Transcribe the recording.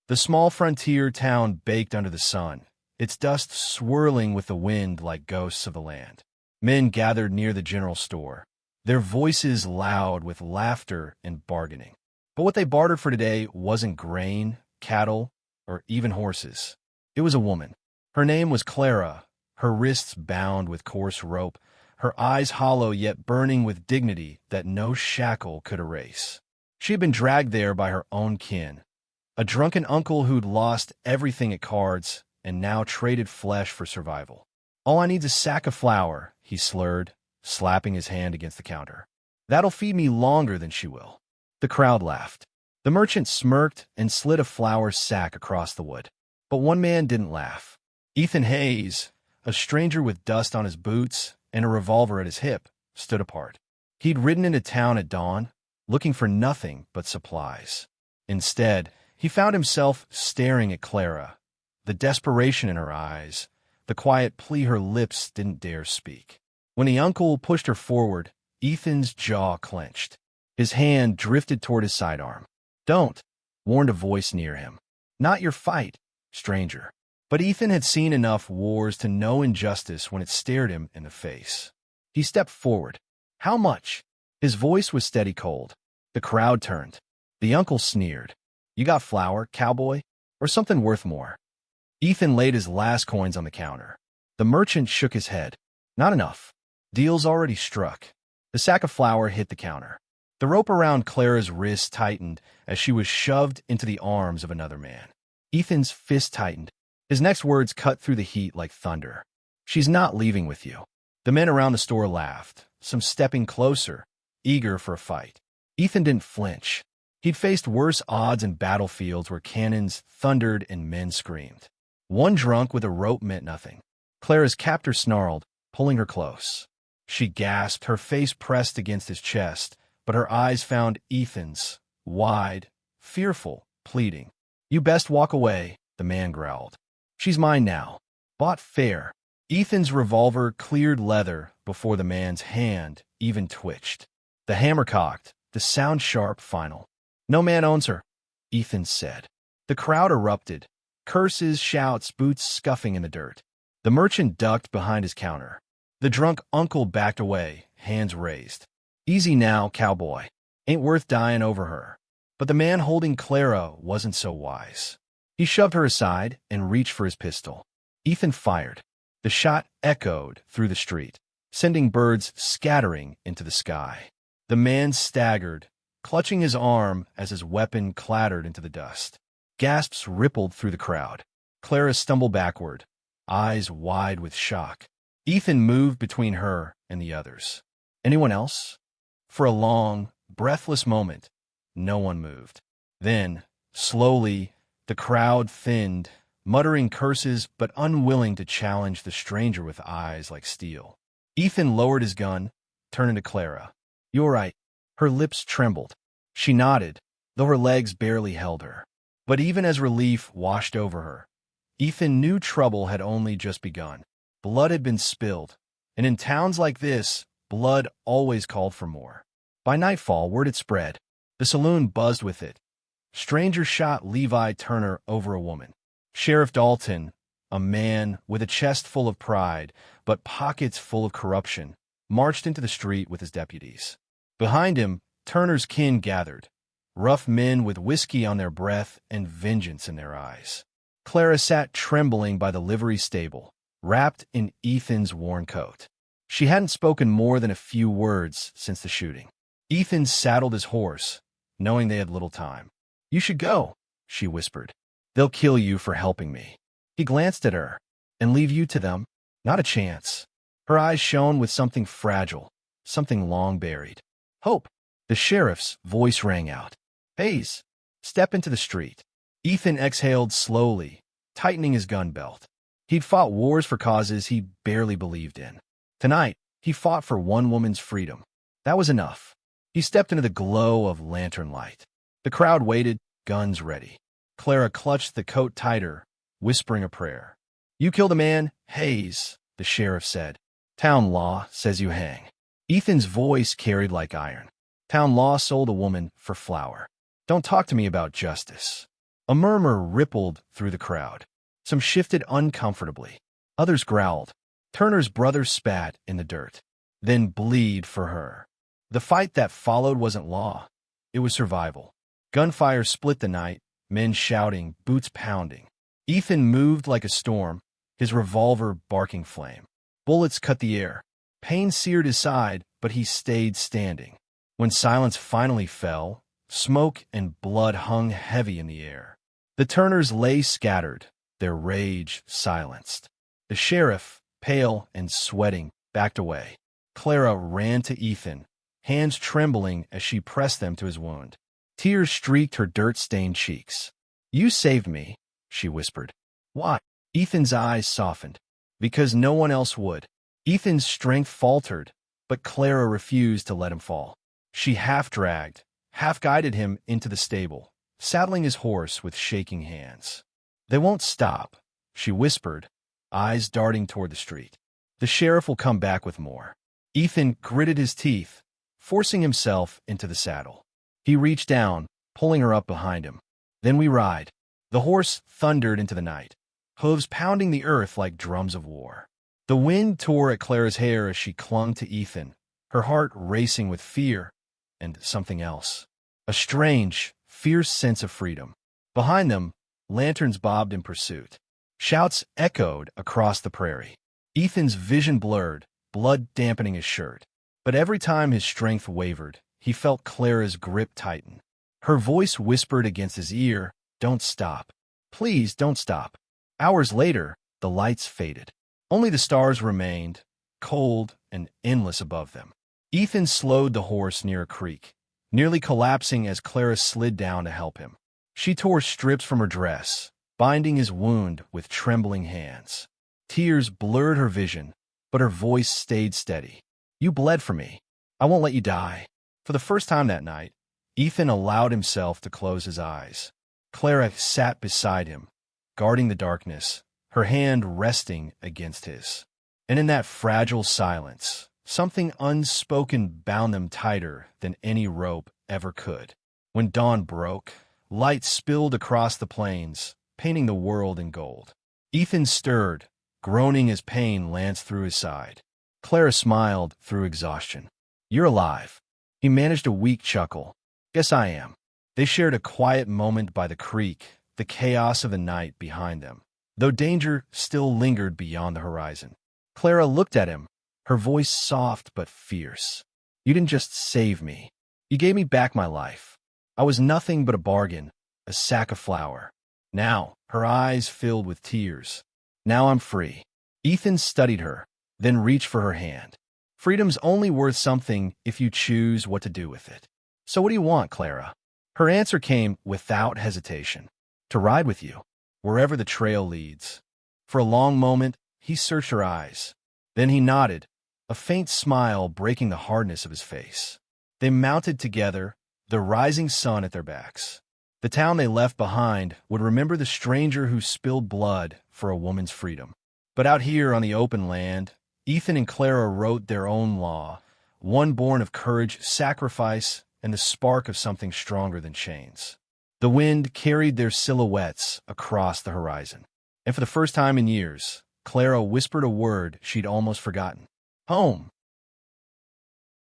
The small frontier town baked under the sun, its dust swirling with the wind like ghosts of the land. Men gathered near the general store, their voices loud with laughter and bargaining. But what they bartered for today wasn't grain, cattle, or even horses. It was a woman. Her name was Clara, her wrists bound with coarse rope, her eyes hollow yet burning with dignity that no shackle could erase. She had been dragged there by her own kin, a drunken uncle who'd lost everything at cards and now traded flesh for survival. "All I need's a sack of flour," he slurred, slapping his hand against the counter. "That'll feed me longer than she will." The crowd laughed. The merchant smirked and slid a flour sack across the wood. But one man didn't laugh. Ethan Hayes, a stranger with dust on his boots and a revolver at his hip, stood apart. He'd ridden into town at dawn, looking for nothing but supplies. Instead, he found himself staring at Clara, the desperation in her eyes, the quiet plea her lips didn't dare speak. When the uncle pushed her forward, Ethan's jaw clenched. His hand drifted toward his sidearm. "Don't," warned a voice near him. "Not your fight, stranger." But Ethan had seen enough wars to know injustice when it stared him in the face. He stepped forward. "How much?" His voice was steady cold. The crowd turned. The uncle sneered. "You got flour, cowboy? Or something worth more?" Ethan laid his last coins on the counter. The merchant shook his head. "Not enough. Deal's already struck." The sack of flour hit the counter. The rope around Clara's wrist tightened as she was shoved into the arms of another man. Ethan's fist tightened. His next words cut through the heat like thunder. "She's not leaving with you." The men around the store laughed, some stepping closer, eager for a fight. Ethan didn't flinch. He'd faced worse odds in battlefields where cannons thundered and men screamed. One drunk with a rope meant nothing. Clara's captor snarled, pulling her close. She gasped, her face pressed against his chest, but her eyes found Ethan's, wide, fearful, pleading. "You best walk away," the man growled. "She's mine now. Bought fair." Ethan's revolver cleared leather before the man's hand even twitched. The hammer cocked, the sound sharp, final. "No man owns her," Ethan said. The crowd erupted. Curses, shouts, boots scuffing in the dirt. The merchant ducked behind his counter. The drunk uncle backed away, hands raised. "Easy now, cowboy. Ain't worth dying over her." But the man holding Clara wasn't so wise. He shoved her aside and reached for his pistol. Ethan fired. The shot echoed through the street, sending birds scattering into the sky. The man staggered, clutching his arm as his weapon clattered into the dust. Gasps rippled through the crowd. Clara stumbled backward, eyes wide with shock. Ethan moved between her and the others. Anyone else? For a long, breathless moment, no one moved. Then, slowly, the crowd thinned, muttering curses but unwilling to challenge the stranger with eyes like steel. Ethan lowered his gun, turning to Clara. "You all right?" Her lips trembled. She nodded, though her legs barely held her. But even as relief washed over her, Ethan knew trouble had only just begun. Blood had been spilled, and in towns like this, blood always called for more. By nightfall, word had spread. The saloon buzzed with it. Strangers shot Levi Turner over a woman. Sheriff Dalton, a man with a chest full of pride, but pockets full of corruption, marched into the street with his deputies. Behind him, Turner's kin gathered, rough men with whiskey on their breath and vengeance in their eyes. Clara sat trembling by the livery stable, wrapped in Ethan's worn coat. She hadn't spoken more than a few words since the shooting. Ethan saddled his horse, knowing they had little time. "You should go," she whispered. "They'll kill you for helping me." He glanced at her. "And leave you to them? Not a chance." Her eyes shone with something fragile, something long buried. "Hope." The sheriff's voice rang out. "Hayes, step into the street." Ethan exhaled slowly, tightening his gun belt. He'd fought wars for causes he barely believed in. Tonight, he fought for one woman's freedom. That was enough. He stepped into the glow of lantern light. The crowd waited, guns ready. Clara clutched the coat tighter, whispering a prayer. "You killed a man, Hayes," the sheriff said. "Town law says you hang." Ethan's voice carried like iron. "Town law sold a woman for flour. Don't talk to me about justice." A murmur rippled through the crowd. Some shifted uncomfortably. Others growled. Turner's brother spat in the dirt. Then bleed for her. The fight that followed wasn't law. It was survival. Gunfire split the night, men shouting, boots pounding. Ethan moved like a storm, his revolver barking flame. Bullets cut the air. Pain seared his side, but he stayed standing. When silence finally fell, smoke and blood hung heavy in the air. The Turners lay scattered, their rage silenced. The sheriff, pale and sweating, backed away. Clara ran to Ethan, hands trembling as she pressed them to his wound. Tears streaked her dirt-stained cheeks. "You saved me," she whispered. "Why?" Ethan's eyes softened. "Because no one else would." Ethan's strength faltered, but Clara refused to let him fall. She half-dragged, half-guided him into the stable, saddling his horse with shaking hands. "They won't stop," she whispered, eyes darting toward the street. "The sheriff will come back with more." Ethan gritted his teeth, forcing himself into the saddle. He reached down, pulling her up behind him. "Then we ride." The horse thundered into the night, hooves pounding the earth like drums of war. The wind tore at Clara's hair as she clung to Ethan, her heart racing with fear and something else. A strange, fierce sense of freedom. Behind them, lanterns bobbed in pursuit. Shouts echoed across the prairie. Ethan's vision blurred, blood dampening his shirt. But every time his strength wavered, he felt Clara's grip tighten. Her voice whispered against his ear, "Don't stop. Please don't stop." Hours later, the lights faded. Only the stars remained, cold and endless above them. Ethan slowed the horse near a creek, nearly collapsing as Clara slid down to help him. She tore strips from her dress, binding his wound with trembling hands. Tears blurred her vision, but her voice stayed steady. "You bled for me. I won't let you die." For the first time that night, Ethan allowed himself to close his eyes. Clara sat beside him, guarding the darkness, her hand resting against his. And in that fragile silence, something unspoken bound them tighter than any rope ever could. When dawn broke, light spilled across the plains, painting the world in gold. Ethan stirred, groaning as pain lanced through his side. Clara smiled through exhaustion. "You're alive." He managed a weak chuckle. "Guess I am." They shared a quiet moment by the creek, the chaos of the night behind them, though danger still lingered beyond the horizon. Clara looked at him, her voice soft but fierce. "You didn't just save me. You gave me back my life. I was nothing but a bargain, a sack of flour. Now," her eyes filled with tears, "now I'm free." Ethan studied her, then reached for her hand. "Freedom's only worth something if you choose what to do with it. So what do you want, Clara?" Her answer came without hesitation. "To ride with you, wherever the trail leads." For a long moment, he searched her eyes. Then he nodded, a faint smile breaking the hardness of his face. They mounted together, the rising sun at their backs. The town they left behind would remember the stranger who spilled blood for a woman's freedom. But out here on the open land, Ethan and Clara wrote their own law, one born of courage, sacrifice, and the spark of something stronger than chains. The wind carried their silhouettes across the horizon. And for the first time in years, Clara whispered a word she'd almost forgotten. "Home."